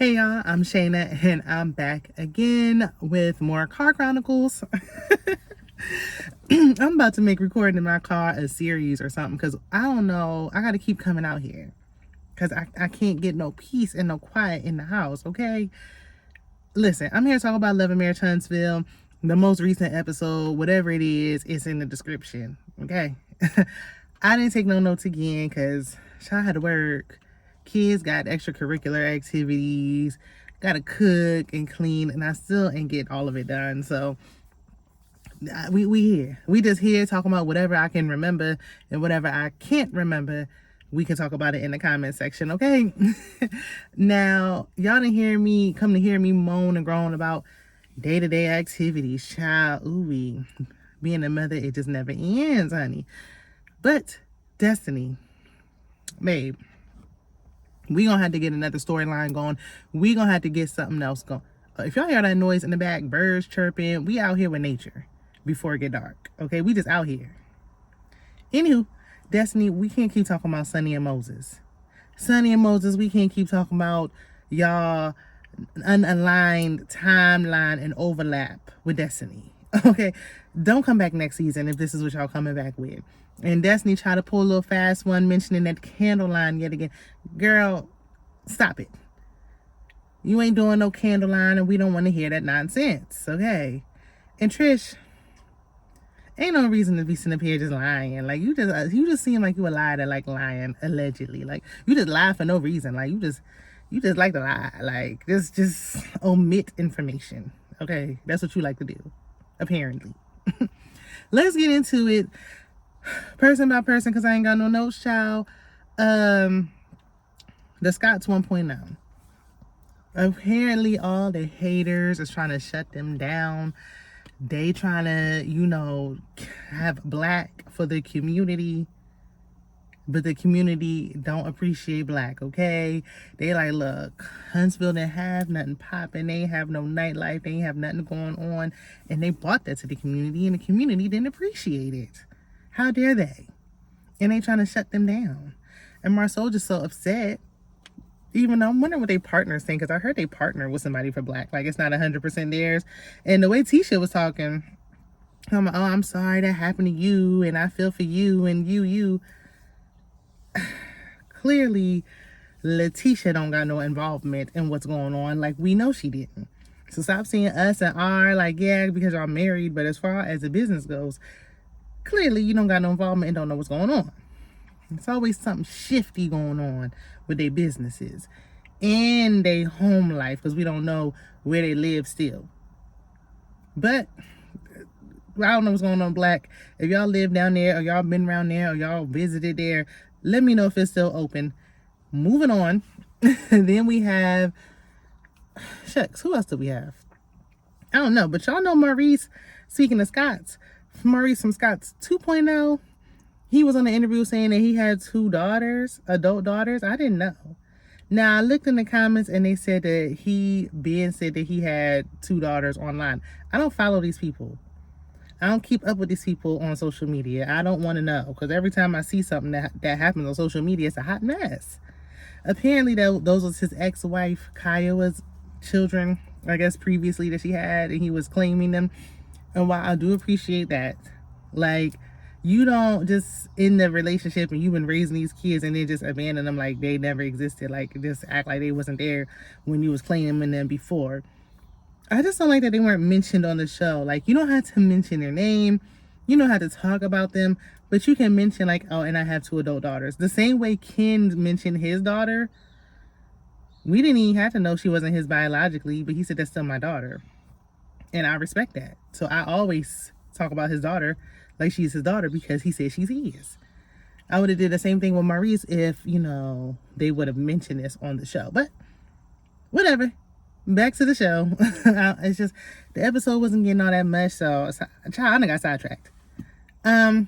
Hey y'all, I'm Shayna and I'm back again with more car chronicles. I'm about to make recording in my car a series or something because I don't know, I gotta keep coming out here because I can't get no peace and no quiet in the house, okay? Listen, I'm here to talk about LAMH Huntsville. The most recent episode, whatever it is, it's in the description, okay? I didn't take no notes again because I had to work. Kids got extracurricular activities, gotta cook and clean, and I still ain't get all of it done. So we here. We just here talking about whatever I can remember, and whatever I can't remember, we can talk about it in the comment section, okay? Now, y'all didn't come to hear me moan and groan about day-to-day activities. Child, ooh, being a mother, it just never ends, honey. But Destiny, babe, we gonna have to get another storyline going. We gonna have to get something else going. If y'all hear that noise in the back, birds chirping, we out here with nature before it get dark, okay? We just out here. Anywho, Destiny, we can't keep talking about Sunny and Moses. Sunny and Moses, we can't keep talking about y'all unaligned timeline and overlap with Destiny, okay? Don't come back next season if this is what y'all coming back with. And Destiny tried to pull a little fast one, mentioning that candle line yet again. Girl, stop it. You ain't doing no candle line, and we don't want to hear that nonsense, okay? And Trish, ain't no reason to be sitting up here just lying. Like, you just seem like you a liar that like lying, allegedly. Like, you just lie for no reason. Like, you just like to lie. Like, just omit information, okay? That's what you like to do, apparently. Let's get into it. Person by person, because I ain't got no notes, child. The Scotts 1.0. Apparently, all the haters is trying to shut them down. They trying to, have Blaque for the community. But the community don't appreciate Blaque, okay? They like, look, Huntsville didn't have nothing popping. They ain't have no nightlife. They ain't have nothing going on. And they brought that to the community, and the community didn't appreciate it. How dare they? And they trying to shut them down. And Marcel just so upset. Even though I'm wondering what they partners think, because I heard they partner with somebody for Blaque. Like, it's not 100% theirs. And the way Tisha was talking, I'm like, oh, I'm sorry that happened to you, and I feel for you, and you. Clearly, Letitia don't got no involvement in what's going on. Like, we know she didn't. So stop seeing us and our, like, yeah, because y'all married. But as far as the business goes, clearly you don't got no involvement and don't know what's going on. It's always something shifty going on with their businesses and their home life, because we don't know where they live still. But I don't know what's going on, Blaque. If y'all live down there, or y'all been around there, or y'all visited there, let me know if it's still open. Moving on. Then we have, shucks, who else do we have? I don't know, but y'all know Maurice. Speaking of Scotts, Maurice from Scotts 2.0, he was on the interview saying that he had 2 daughters, adult daughters. I didn't know. Now, I looked in the comments and they said that Ben said that he had 2 daughters online. I don't follow these people. I don't keep up with these people on social media. I don't want to know, because every time I see something that happens on social media, it's a hot mess. Apparently, those was his ex-wife, Kaya's children, I guess, previously that she had, and he was claiming them. And while I do appreciate that, like, you don't just end the relationship and you've been raising these kids and then just abandon them like they never existed. Like, just act like they wasn't there when you was claiming them before. I just don't like that they weren't mentioned on the show. Like, you don't have to mention their name. You don't have to talk about them. But you can mention, like, oh, and I have 2 adult daughters. The same way Ken mentioned his daughter. We didn't even have to know she wasn't his biologically, but he said, that's still my daughter. And I respect that. So I always talk about his daughter like she's his daughter, because he said she's his. I would have did the same thing with Maurice if, they would have mentioned this on the show. But whatever. Back to the show. It's just, the episode wasn't getting all that much, so child, I got sidetracked. Dang,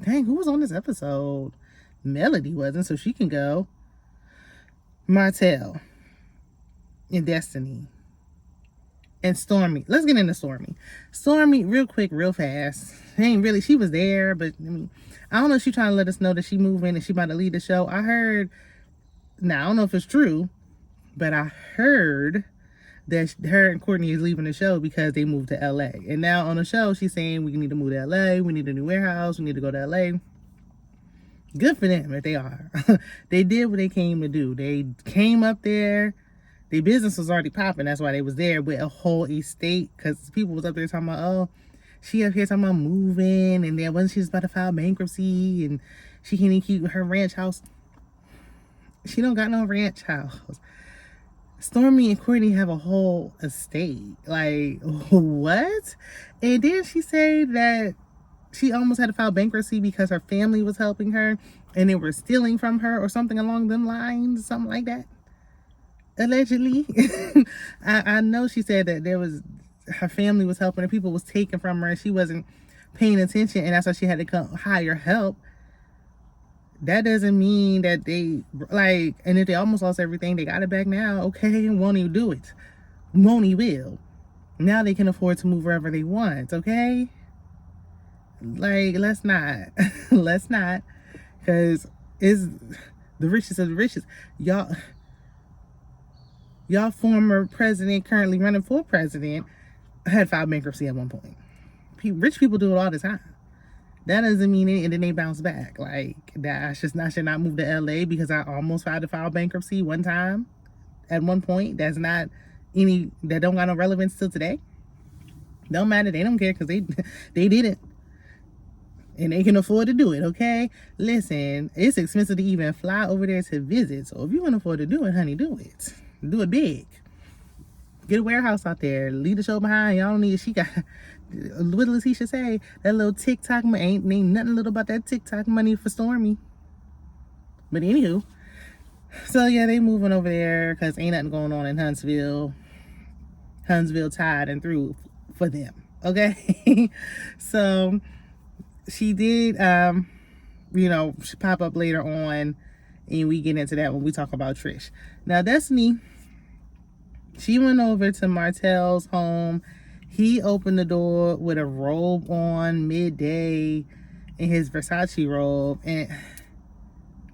who was on this episode? Melody wasn't, so she can go. Martell and Destiny and Stormy. Let's get into Stormy. Stormy, real quick, real fast. She was there, but I don't know if she's trying to let us know that she moving and she about to lead the show. I heard, now I don't know if it's true, But I heard that her and Courtney is leaving the show because they moved to LA. And now on the show, she's saying we need to move to LA. We need a new warehouse. We need to go to LA. Good for them if they are. They did what they came to do. They came up there. Their business was already popping. That's why they was there with a whole estate. Because people was up there talking about, oh, she up here talking about moving. And then wasn't she just about to file bankruptcy? And she can't even keep her ranch house. She don't got no ranch house. Stormy and Courtney have a whole estate. Like, what? And then she said that she almost had to file bankruptcy because her family was helping her and they were stealing from her or something along them lines, something like that. Allegedly. I know she said that her family was helping her, people was taking from her and she wasn't paying attention, and that's why she had to come hire help. That doesn't mean that they, like, and if they almost lost everything, they got it back now. Okay, won't even do it. Won't he will. Now they can afford to move wherever they want, okay? Like, let's not. Let's not. Because it's the richest of the richest. Y'all former president, currently running for president, had filed bankruptcy at one point. Rich people do it all the time. That doesn't mean it, and then they bounce back. Like, that I should not move to LA because I almost tried to file bankruptcy one time at one point. That don't got no relevance till today. Don't matter. They don't care because they didn't. And they can afford to do it, okay? Listen, it's expensive to even fly over there to visit. So if you can afford to do it, honey, do it. Do it big. Get a warehouse out there. Leave the show behind. Y'all don't need. She got. What did Letitia say? That little TikTok money ain't nothing little about that TikTok money for Stormy. But anywho, so yeah, they moving over there because ain't nothing going on in Huntsville. Huntsville tied and through for them. Okay, so she did. She pop up later on, and we get into that when we talk about Trish. Now Destiny, she went over to Martell's home. He opened the door with a robe on midday in his Versace robe. And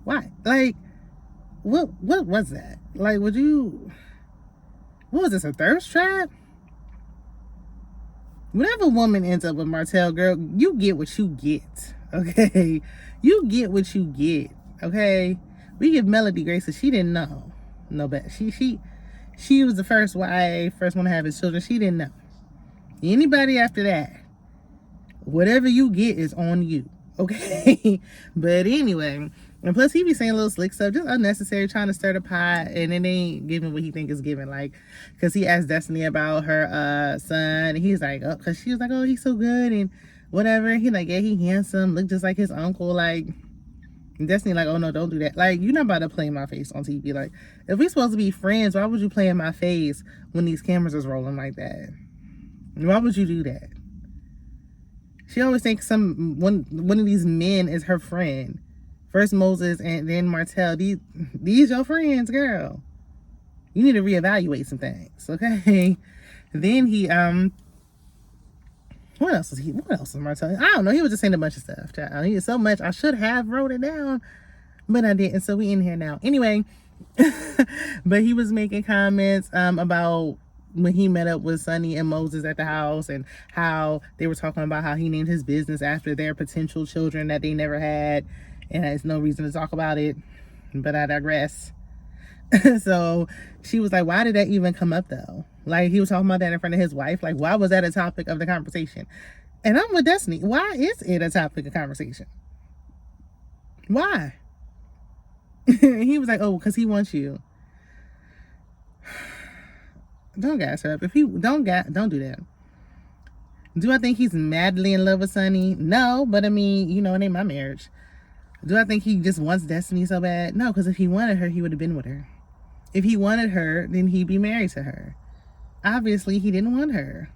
why? Like, what was that? Like, what was this, a thirst trap? Whenever a woman ends up with Martell, girl, you get what you get, okay? You get what you get, okay? We give Melody grace, so she didn't know. No bet. She was the first wife, first one to have his children. She didn't know. Anybody after that, whatever you get is on you, okay? But anyway, and plus he be saying little slick stuff, just unnecessary, trying to stir the pot, and it ain't giving what he think is giving. Like, because he asked Destiny about her son, and he's like, oh, because she was like, oh, he's so good and whatever. He like, yeah, he handsome, look just like his uncle. Like, and Destiny like, oh no, don't do that. Like, you're not about to play in my face on TV. Like, if we supposed to be friends, why would you play in my face when these cameras is rolling like that? Why would you do that? She always thinks one of these men is her friend. First Moses and then Martell. These your friends, girl. You need to reevaluate some things, okay? Then he what else was Martell? I don't know. He was just saying a bunch of stuff. Child. He was so much. I should have wrote it down, but I didn't. So we in here now. Anyway, but he was making comments about when he met up with Sonny and Moses at the house, and how they were talking about how he named his business after their potential children that they never had, and there's no reason to talk about it, but I digress. So she was like, why did that even come up though? Like, he was talking about that in front of his wife. Like, why was that a topic of the conversation? And I'm with Destiny. Why is it a topic of conversation? Why? He was like, oh, because he wants you. Don't gas her up. If he don't do that. Do I think he's madly in love with Sonny? No, but I mean, it ain't my marriage. Do I think he just wants Destiny so bad? No, because if he wanted her, he would have been with her. If he wanted her, then he'd be married to her. Obviously, he didn't want her.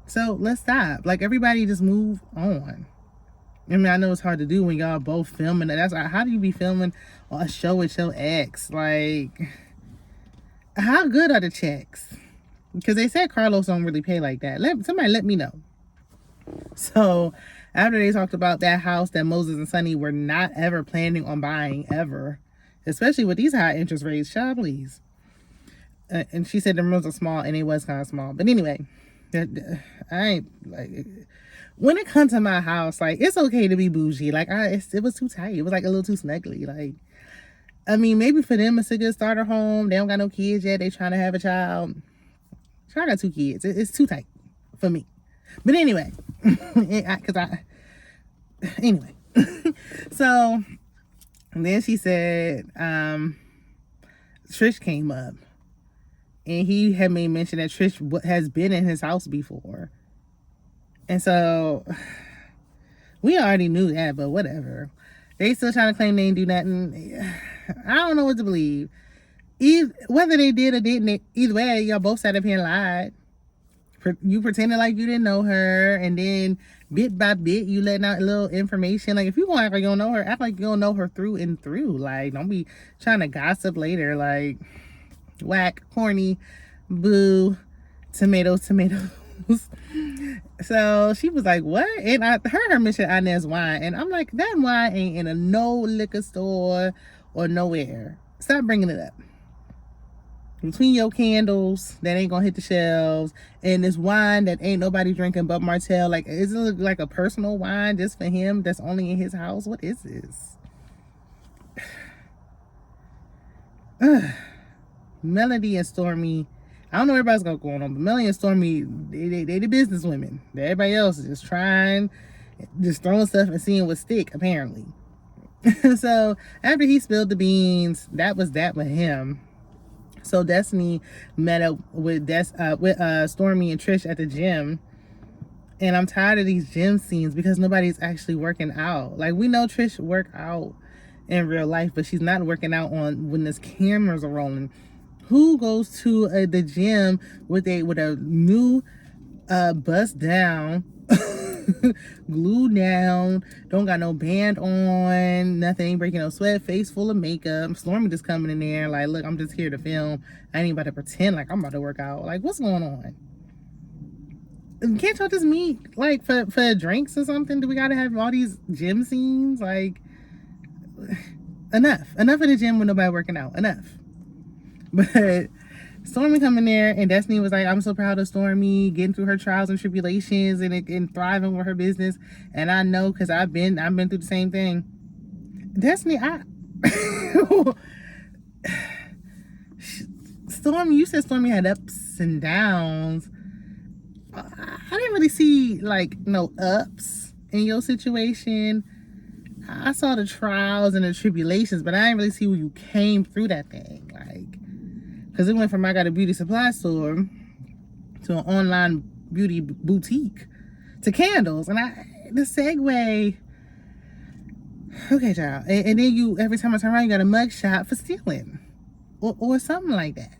So let's stop. Like, everybody just move on. I mean, I know it's hard to do when y'all both filming. That's how do you be filming a show with your ex? Like, how good are the checks? Because they said Carlos don't really pay like that. Somebody let me know. So after they talked about that house that Moses and Sonny were not ever planning on buying ever, especially with these high interest rates, child, please. And she said the rooms are small, and it was kind of small. But anyway, I ain't like, when it comes to my house, like, it's okay to be bougie. Like, it was too tight. It was like a little too snuggly. Like, I mean, maybe for them it's a good starter home. They don't got no kids yet. They trying to have a child. I got 2 kids. It's too tight for me. But anyway, anyway. So then she said, Trish came up, and he had made mention that Trish has been in his house before. And so we already knew that, but whatever. They still trying to claim they didn't do nothing. I don't know what to believe. Whether they did or didn't, either way, y'all both sat up here and lied. You pretended like you didn't know her, and then bit by bit you letting out a little information. Like, if you gonna act like you don't know her, act like you don't know her through and through. Like, don't be trying to gossip later. Like, whack, corny, boo, tomatoes. So she was like, what? And I heard her mention Inez wine, and I'm like, that wine ain't in a no liquor store or nowhere. Stop bringing it up. Between your candles that ain't gonna hit the shelves and this wine that ain't nobody drinking but Martell, like, is it like a personal wine just for him that's only in his house? What is this? Melody and Stormy, I don't know what everybody's got going on, but Melody and Stormy, they the business women. Everybody else is just trying, just throwing stuff and seeing what stick, apparently. So after he spilled the beans, that was that with him. So Destiny met up with Stormy and Trish at the gym. And I'm tired of these gym scenes because nobody's actually working out. Like, we know Trish work out in real life, but she's not working out on when this cameras are rolling. Who goes to the gym with a new bust down, glued down, don't got no band on, nothing, ain't breaking no sweat, face full of makeup. Stormy just coming in there like, look, I'm just here to film. I ain't about to pretend like I'm about to work out. Like, what's going on? Can't y'all just meet like for drinks or something? Do we gotta have all these gym scenes? Like, enough of the gym with nobody working out. Enough. But Stormy coming there, and Destiny was like, I'm so proud of Stormy getting through her trials and tribulations and thriving with her business. And I know, because I've been through the same thing. Destiny, Stormy, you said Stormy had ups and downs. I didn't really see like no ups in your situation. I saw the trials and the tribulations, but I didn't really see where you came through that thing. Like, because it went from I got a beauty supply store to an online beauty boutique to candles. And the segue, okay, child. And then you, every time I turn around, you got a mug shot for stealing or something like that.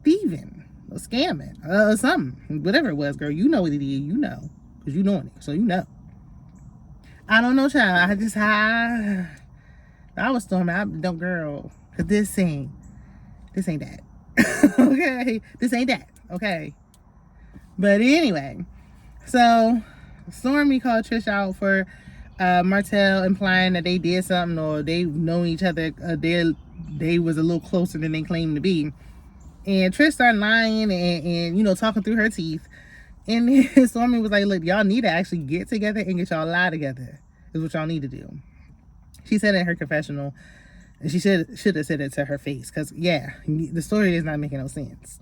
Thieving or scamming or something. Whatever it was, girl. You know what it is. You know. Because you doing it. So you know. I don't know, child. I was storming. Don't, girl. Because this ain't that. Okay? This ain't that. Okay? But anyway. So, Stormy called Trish out for Martell, implying that they did something or they know each other. They was a little closer than they claimed to be. And Trish started lying and you know, talking through her teeth. And then Stormy was like, look, y'all need to actually get together and get y'all lie together. Is what y'all need to do. She said in her confessional, and she should have said it to her face. Because, yeah, the story is not making no sense.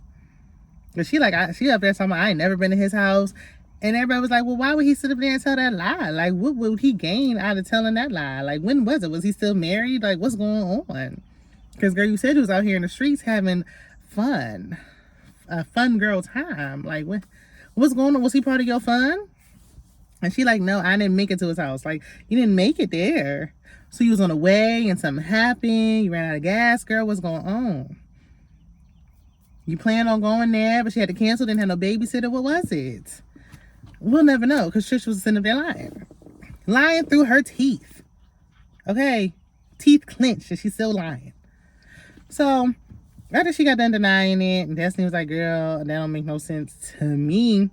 But she up there talking about, I ain't never been to his house. And everybody was like, well, why would he sit up there and tell that lie? Like, what would he gain out of telling that lie? Like, when was it? Was he still married? Like, what's going on? Because, girl, you said you was out here in the streets having fun. A fun girl time. Like, what's going on? Was he part of your fun? And she like, no, I didn't make it to his house. Like, you didn't make it there. So you was on the way and something happened. You ran out of gas, girl. What's going on? You planned on going there, but she had to cancel. Didn't have no babysitter. What was it? We'll never know because Trish was sitting up there lying. Lying through her teeth. Okay? Teeth clenched and she's still lying. So after she got done denying it, and Destiny was like, girl, that don't make no sense to me.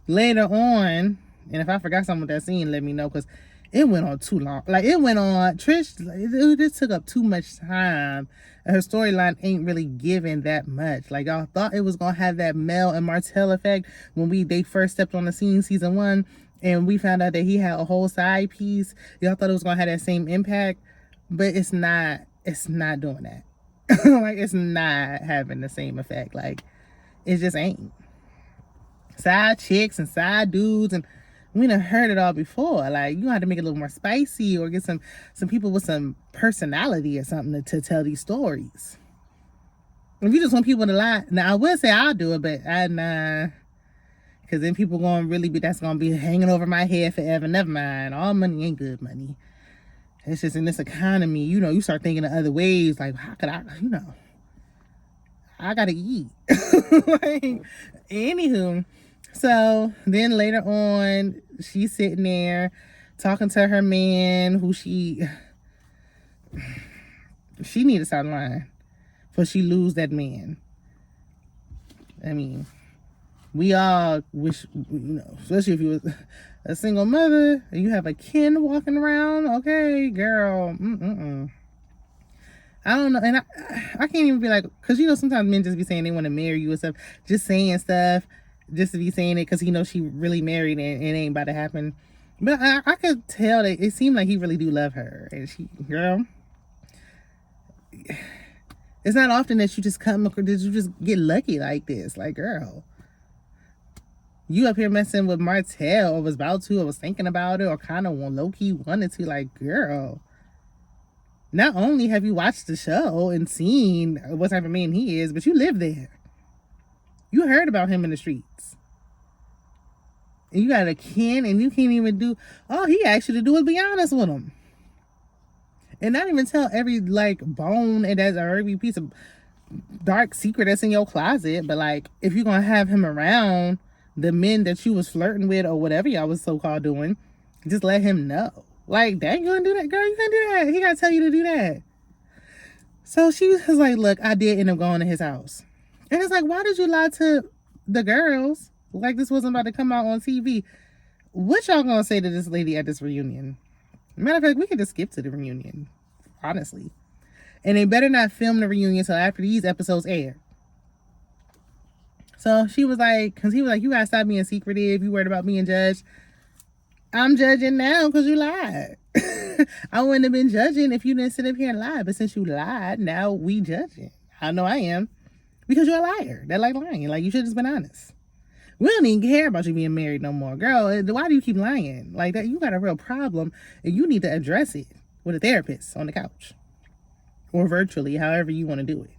Later on, and if I forgot something with that scene, let me know, because it went on too long. Like, it went on, Trish, it just took up too much time. And her storyline ain't really giving that much. Like, y'all thought it was gonna have that Mel and Martell effect when they first stepped on the scene season 1, and we found out that he had a whole side piece. Y'all thought it was gonna have that same impact, but it's not doing that. Like, it's not having the same effect. Like, it just ain't. Side chicks and side dudes, and we done heard it all before. Like, you have to make it a little more spicy, or get some people with some personality or something to tell these stories. If you just want people to lie, now I would say I'll do it, but nah, because then people gonna really that's gonna be hanging over my head forever. Never mind. All money ain't good money. It's just in this economy, you start thinking of other ways. Like, how could I, I gotta eat. Like, anywho. So then later on, she's sitting there talking to her man, who she need to start lying before she lose that man. I mean, we all wish, especially if you was a single mother and you have a kid walking around. Okay, girl. I don't know, and I can't even be like, because sometimes men just be saying they want to marry you and stuff, just saying stuff just to be saying it because he knows she really married and it ain't about to happen. But I could tell that it seemed like he really do love her, and girl, it's not often that you just get lucky like this. Like, girl, you up here messing with Martell, or was about to, or was thinking about it, or kind of low-key wanted to. Like, girl, not only have you watched the show and seen what type of man he is, but you live there. You heard about him in the streets. And you got a kin, and you can't even do all he asked you to do is be honest with him. And not even tell every, like, bone and that's every piece of dark secret that's in your closet. But, like, if you're going to have him around the men that you was flirting with or whatever y'all was so-called doing, just let him know. Like, dang, you gonna do that? Girl, you can't do that. He gotta tell you to do that. So she was like, look, I did end up going to his house. And it's like, why did you lie to the girls? Like, this wasn't about to come out on TV. What y'all gonna say to this lady at this reunion? Matter of fact, we could just skip to the reunion, honestly. And they better not film the reunion until after these episodes air. So she was like, because he was like, you gotta stop being secretive. You worried about being judged. I'm judging now because you lied. I wouldn't have been judging if you didn't sit up here and lie. But since you lied, now we judging. I know I am. Because you're a liar. That like lying. Like, you should have just been honest. We don't even care about you being married no more. Girl, why do you keep lying? Like, that, you got a real problem, and you need to address it with a therapist on the couch. Or virtually, however you want to do it.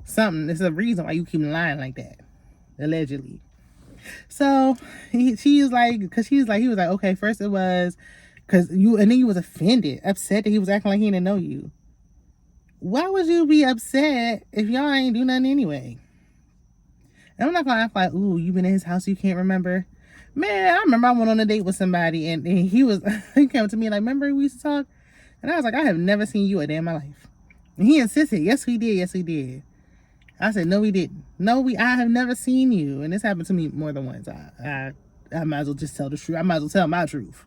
There's a reason why you keep lying like that. Allegedly. So he was like, okay, first it was because and then you was offended, upset that he was acting like he didn't know you. Why would you be upset if y'all ain't do nothing anyway? And I'm not gonna act like, ooh, you been in his house, you can't remember. Man, I remember I went on a date with somebody, and he came to me like, remember we used to talk? And I was like, I have never seen you a day in my life. And he insisted, yes we did. I said, no, we didn't. I have never seen you. And this happened to me more than once. I might as well just tell the truth. I might as well tell my truth.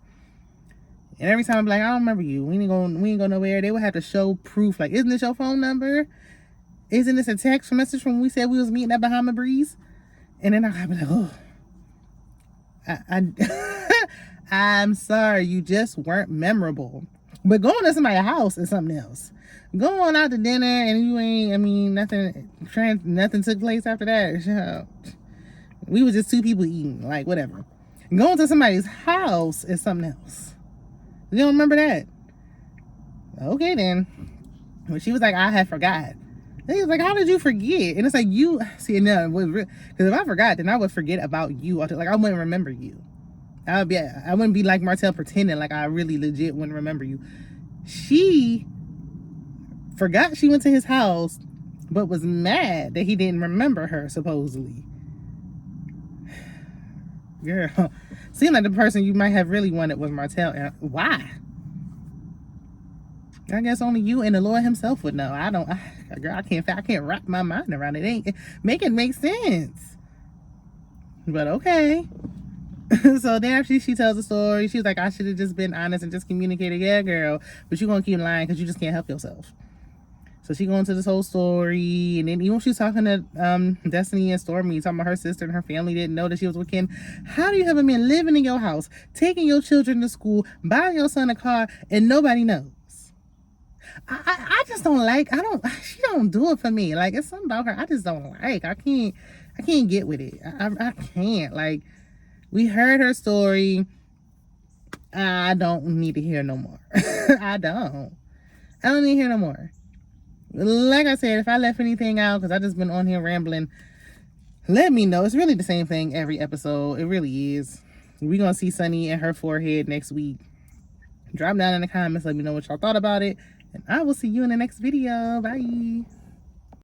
And every time I'm like, I don't remember you. We ain't go nowhere. They would have to show proof. Like, isn't this your phone number? Isn't this a text message from when we said we was meeting at Bahama Breeze? And then I'd be like, oh. I'm sorry. You just weren't memorable. But going to somebody's house is something else. Going out to dinner and you ain't, nothing took place after that. We was just two people eating, like, whatever. Going to somebody's house is something else. You don't remember that? Okay, then. When she was like, I had forgot. He was like, how did you forget? And it's like, you, see, no, because if I forgot, then I would forget about you. Like, I wouldn't remember you. I wouldn't be like Martell pretending like I really legit wouldn't remember you. She forgot she went to his house, but was mad that he didn't remember her, supposedly. Girl, seemed like the person you might have really wanted was Martell. Why? I guess only you and the Lord himself would know. I can't wrap my mind around it. Make it make sense. But okay. So then after she tells the story, she was like, I should have just been honest and just communicated. Yeah, girl, but you're gonna keep lying because you just can't help yourself. So she going into this whole story, and then even when she's talking to Destiny and Stormy, talking about her sister and her family didn't know that she was with Ken. How do you have a man living in your house, taking your children to school, buying your son a car, and nobody knows? I just don't like. She don't do it for me. Like, it's something about her I just don't like. I can't get with it. I can't. Like, we heard her story. I don't need to hear no more. I don't need to hear no more. Like I said, if I left anything out, because I just been on here rambling, let me know. It's really the same thing every episode. It really is. We're going to see Sunny and her forehead next week. Drop down in the comments. Let me know what y'all thought about it. And I will see you in the next video. Bye.